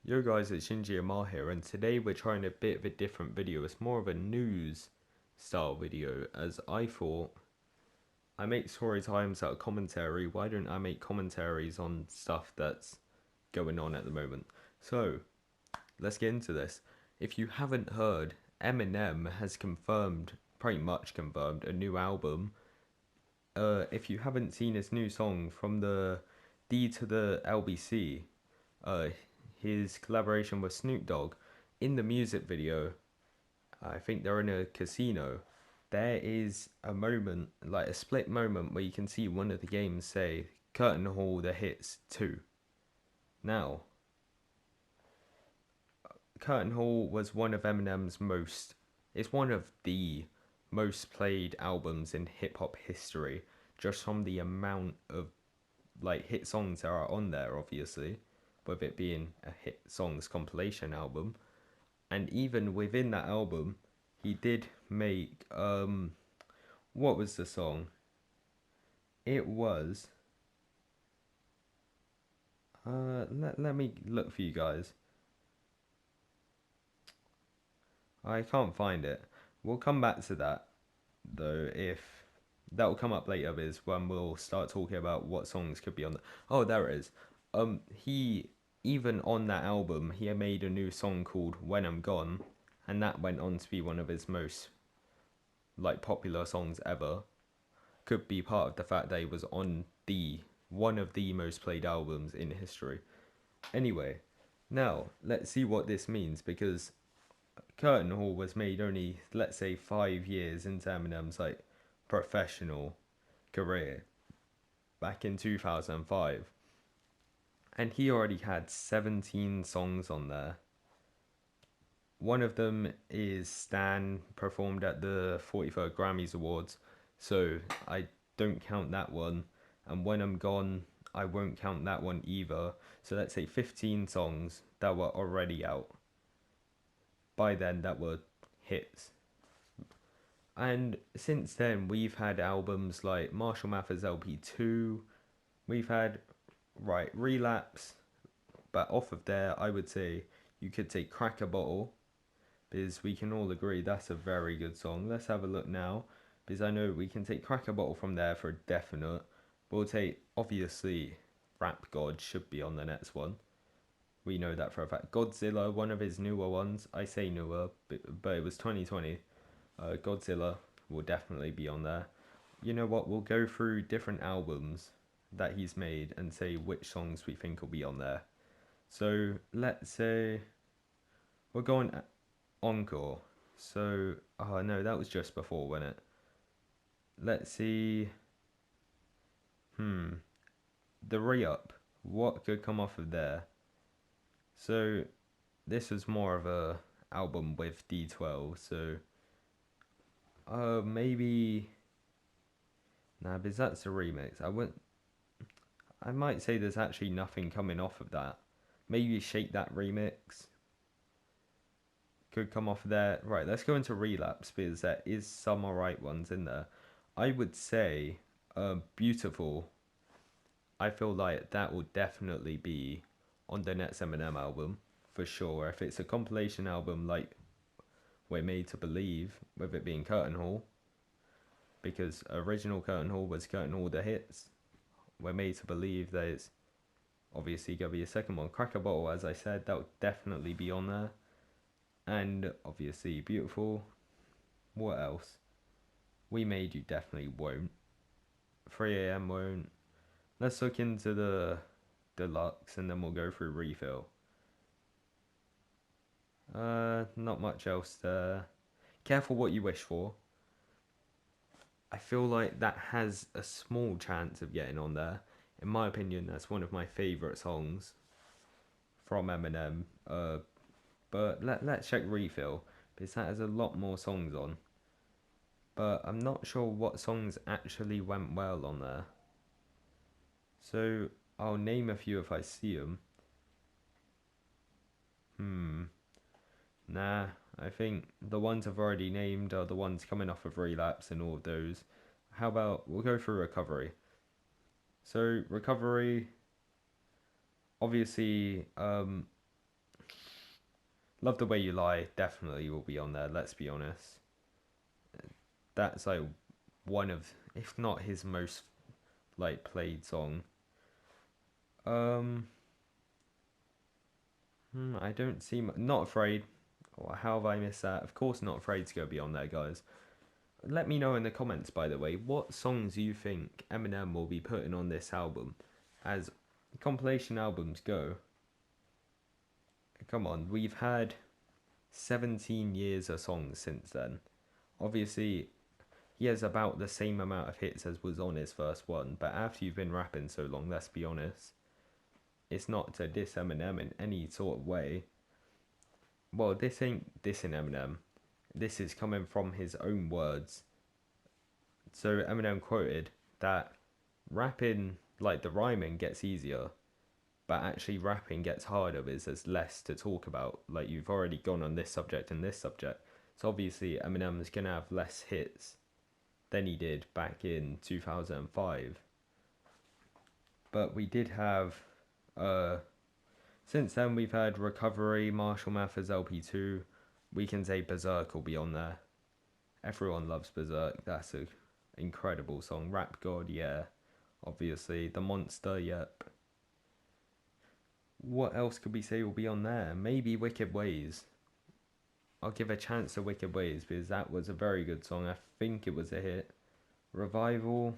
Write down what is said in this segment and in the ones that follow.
Yo guys, it's Shinji Amar here, and today we're trying a bit of a different video. It's more of a news style video, as I thought I make story times out of commentary. Why don't I make commentaries on stuff that's going on at the moment? So, let's get into this. If you haven't heard, Eminem has confirmed, pretty much confirmed, a new album. If you haven't seen his new song from the D to the LBC, uh, his collaboration with Snoop Dogg, in the music video, I think they're in a casino. There is a moment, like a split moment, where you can see one of the games say Curtain Hall the Hits 2. Now, Curtain Hall was one of Eminem's it's one of the most played albums in hip hop history, just from the amount of like hit songs that are on there, obviously, with it being a hit songs compilation album. And even within that album, he did make what was the song? It was let me look for you guys. I can't find it. We'll come back to that though, if that will come up later, is when we'll start talking about what songs could be on the. Oh, there it is. He, even on that album, he made a new song called When I'm Gone, and that went on to be one of his most like popular songs ever. Could be part of the fact that he was on the one of the most played albums in history. Anyway, now let's see what this means, because Curtain Hall was made only, let's say, 5 years into Eminem's like professional career back in 2005, and he already had 17 songs on there. One of them is Stan, performed at the 43rd Grammys Awards, so I don't count that one. And When I'm Gone, I won't count that one either. So let's say 15 songs that were already out by then that were hits. And since then, we've had albums like Marshall Mathers LP2, we've had, right, Relapse, but off of there, I would say you could take Crack a Bottle, because we can all agree that's a very good song. Let's have a look now, because I know we can take Crack a Bottle from there for a definite. We'll take, obviously, Rap God should be on the next one. We know that for a fact. Godzilla, one of his newer ones. I say newer, but it was 2020. Godzilla will definitely be on there. You know what? We'll go through different albums that he's made and say which songs we think will be on there. So let's say we're going encore. So, oh no, that was just before, wasn't it? Let's see. The re-up. What could come off of there? So this was more of a album with D12. So maybe, nah, because that's a remix. I might say there's actually nothing coming off of that. Maybe Shake That remix could come off there. Right, let's go into Relapse, because there is some alright ones in there. I would say Beautiful. I feel like that will definitely be on the next Eminem album for sure. If it's a compilation album like We're Made to Believe, with it being Curtain Hall, because original Curtain Hall was Curtain Hall the Hits. We're Made to Believe there's obviously gonna be a second one. Crack a Bottle, as I said, that would definitely be on there. And obviously Beautiful. What else? We Made You definitely won't. 3 AM won't. Let's look into the deluxe and then we'll go through refill. Not much else there. Careful What You Wish For. I feel like that has a small chance of getting on there. In my opinion, that's one of my favourite songs from Eminem. But let's check refill, because that has a lot more songs on. But I'm not sure what songs actually went well on there. So I'll name a few if I see them. Nah, I think the ones I've already named are the ones coming off of Relapse and all of those. How about we'll go through Recovery. So Recovery, obviously, Love the Way You Lie definitely will be on there. Let's be honest. That's like one of, if not his most like played song. Um, I don't see. Not Afraid. Oh, how have I missed that? Of course, Not Afraid's gonna be on there, guys. Let me know in the comments, by the way, what songs you think Eminem will be putting on this album. As compilation albums go, come on, we've had 17 years of songs since then. Obviously, he has about the same amount of hits as was on his first one, but after you've been rapping so long, let's be honest, it's not to diss Eminem in any sort of way. Well, this ain't dissing Eminem. This is coming from his own words. So Eminem quoted that rapping, like the rhyming, gets easier, but actually rapping gets harder because there's less to talk about. Like you've already gone on this subject and this subject. So obviously Eminem's gonna have less hits than he did back in 2005. But we did have, since then we've had Recovery, Marshall Mathers LP2. We can say Berserk will be on there. Everyone loves Berserk. That's an incredible song. Rap God, yeah. Obviously. The Monster, yep. What else could we say will be on there? Maybe Wicked Ways. I'll give a chance to Wicked Ways because that was a very good song. I think it was a hit. Revival.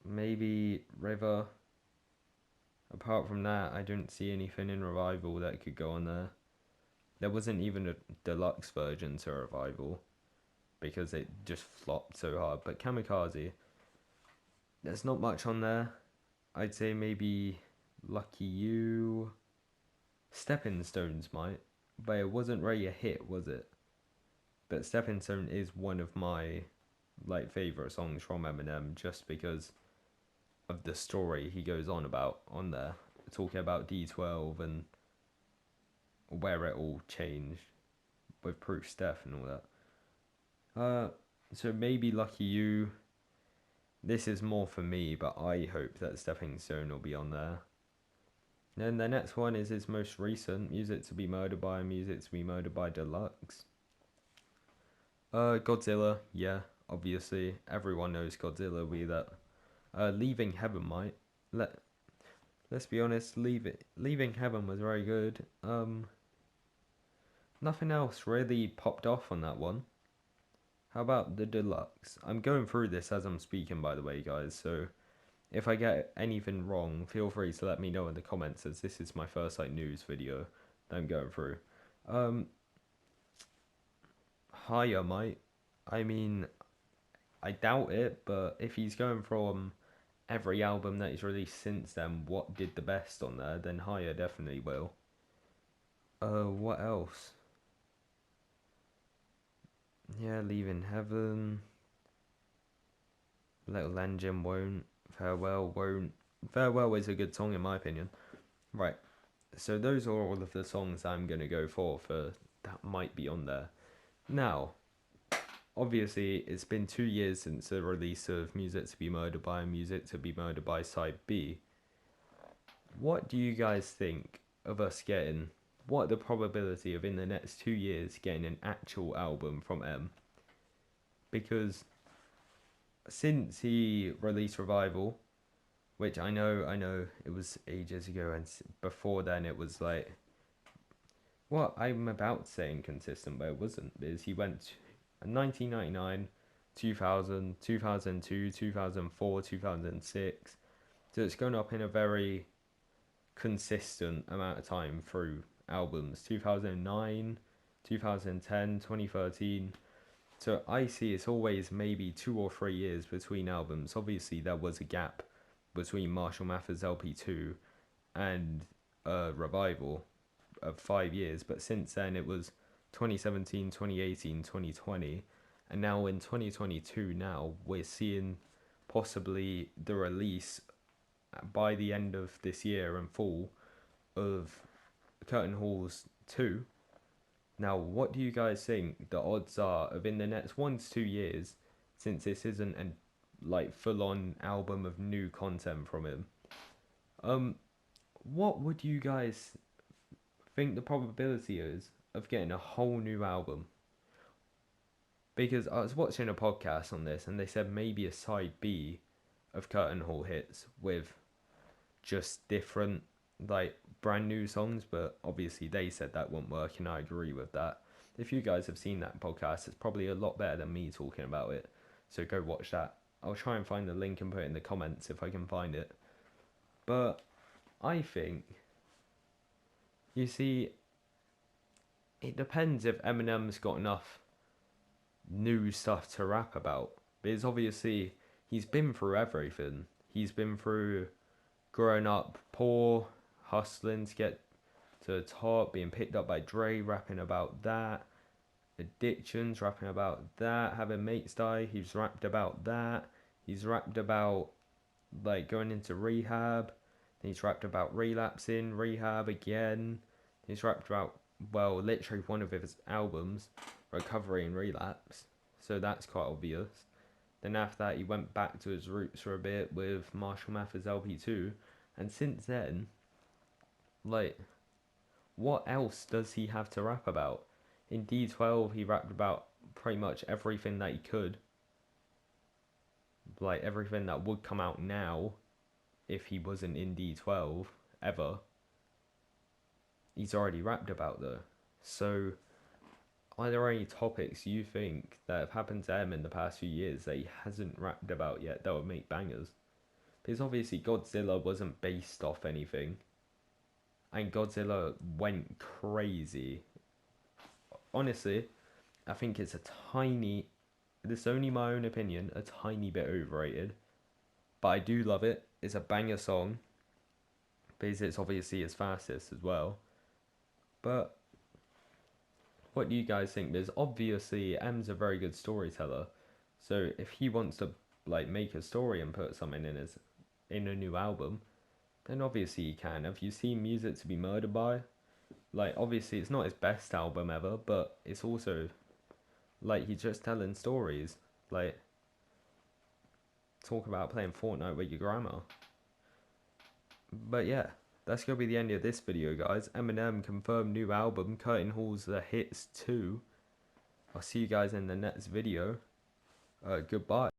Maybe River. Apart from that, I don't see anything in Revival that could go on there. There wasn't even a deluxe version to Revival because it just flopped so hard. But Kamikaze, there's not much on there. I'd say maybe Lucky You. Stepping Stones might, but it wasn't really a hit, was it? But Stepping Stone is one of my like favorite songs from Eminem just because of the story he goes on about on there, talking about D12 and where it all changed with Proof Steph and all that. So maybe Lucky You. This is more for me, but I hope that Stepping Stone will be on there. Then the next one is his most recent, Music to Be Murdered By, Music to Be Murdered By Deluxe. Godzilla, yeah, obviously everyone knows Godzilla. We that. Leaving Heaven might. Let's be honest. Leaving Heaven was very good. Nothing else really popped off on that one. How about the deluxe? I'm going through this as I'm speaking, by the way, guys. So if I get anything wrong, feel free to let me know in the comments, as this is my first like news video that I'm going through. Higher might. I mean, I doubt it, but if he's going from every album that he's released since then, what did the best on there, then Higher definitely will. What else? Yeah, Leaving Heaven. Little Engine won't. Farewell won't. Farewell is a good song in my opinion. Right. So those are all of the songs I'm gonna go for that might be on there. Now, obviously, it's been 2 years since the release of Music to Be Murdered By and Music to Be Murdered By Side B. What do you guys think of us getting? What are the probability of in the next 2 years getting an actual album from M? Because since he released Revival, which I know it was ages ago, and before then it was like, well, I'm about saying consistent, but it wasn't, because he went 1999, 2000, 2002, 2004, 2006. So it's gone up in a very consistent amount of time through albums. 2009, 2010, 2013. So I see it's always maybe 2 or 3 years between albums. Obviously, there was a gap between Marshall Mathers LP2 and Revival of 5 years, but since then it was 2017, 2018, 2020, and now in 2022 now we're seeing possibly the release by the end of this year in fall of Curtain Halls 2. Now, what do you guys think the odds are of in the next 1 to 2 years, since this isn't a like full-on album of new content from him? What would you guys think the probability is of getting a whole new album? Because I was watching a podcast on this and they said maybe a side B of Curtain Hall hits with just different, like, brand new songs, but obviously they said that won't work, and I agree with that. If you guys have seen that podcast, it's probably a lot better than me talking about it, so go watch that. I'll try and find the link and put it in the comments if I can find it. But I think, you see, it depends if Eminem's got enough new stuff to rap about. Because obviously, he's been through everything. He's been through growing up poor, hustling to get to the top, being picked up by Dre, rapping about that, addictions, rapping about that, having mates die, he's rapped about that. He's rapped about, like, going into rehab. He's rapped about relapsing, rehab again. He's rapped about, well, literally one of his albums, recovery and relapse. So that's quite obvious. Then after that, he went back to his roots for a bit with Marshall Mathers LP2. And since then, like, what else does he have to rap about? In D12, he rapped about pretty much everything that he could. Like, everything that would come out now if he wasn't in D12 ever. He's already rapped about, though. So, are there any topics you think that have happened to him in the past few years that he hasn't rapped about yet that would make bangers? Because obviously Godzilla wasn't based off anything. And Godzilla went crazy. Honestly, I think it's a tiny, this is only my own opinion, a tiny bit overrated. But I do love it. It's a banger song. Because it's obviously his fastest as well. But what do you guys think? Because obviously M's a very good storyteller. So if he wants to, like, make a story and put something in a new album, then obviously he can. Have you seen Music to Be Murdered By? Like, obviously it's not his best album ever, but it's also, like, he's just telling stories. Like, talk about playing Fortnite with your grandma. But yeah, that's going to be the end of this video, guys. Eminem confirmed new album, Curtain Hall's The Hits 2. I'll see you guys in the next video. Goodbye.